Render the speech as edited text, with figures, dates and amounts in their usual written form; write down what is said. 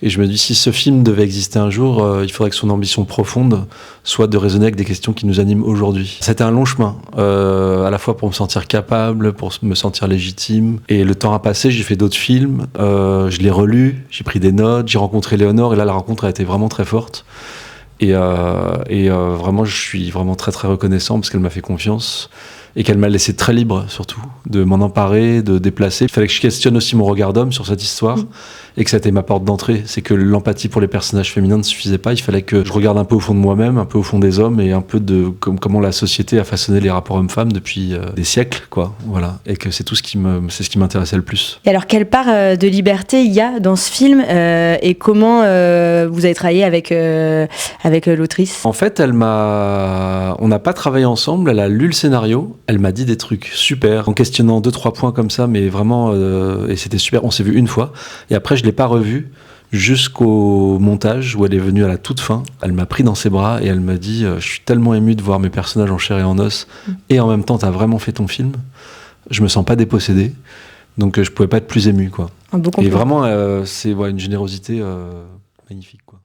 Et je me dis, si ce film devait exister un jour, il faudrait que son ambition profonde soit de raisonner avec des questions qui nous animent aujourd'hui. C'était un long chemin, à la fois pour me sentir capable, pour me sentir légitime. Et le temps a passé, j'ai fait d'autres films, je l'ai relu, j'ai pris des notes, j'ai rencontré Léonore, et là la rencontre a été vraiment très forte. Et vraiment, je suis vraiment très très reconnaissant parce qu'elle m'a fait confiance et qu'elle m'a laissé très libre, surtout, de m'en emparer, de déplacer. Il fallait que je questionne aussi mon regard d'homme sur cette histoire et que ça a été ma porte d'entrée. C'est que l'empathie pour les personnages féminins ne suffisait pas. Il fallait que je regarde un peu au fond de moi-même, un peu au fond des hommes et un peu de comment la société a façonné les rapports hommes-femmes depuis des siècles, quoi. Voilà. Et que c'est tout c'est ce qui m'intéressait le plus. Et alors, quelle part de liberté il y a dans ce film et comment vous avez travaillé avec l'autrice ? En fait, on n'a pas travaillé ensemble, elle a lu le scénario, elle m'a dit des trucs super, en questionnant 2-3 points comme ça, mais vraiment, et c'était super, on s'est vu une fois, et après je l'ai pas revu jusqu'au montage où elle est venue à la toute fin, elle m'a pris dans ses bras et elle m'a dit je suis tellement ému de voir mes personnages en chair et en os, et en même temps t'as vraiment fait ton film, je me sens pas dépossédé, donc je pouvais pas être plus ému, quoi. Un beau compliment. Et vraiment, c'est une générosité magnifique, quoi.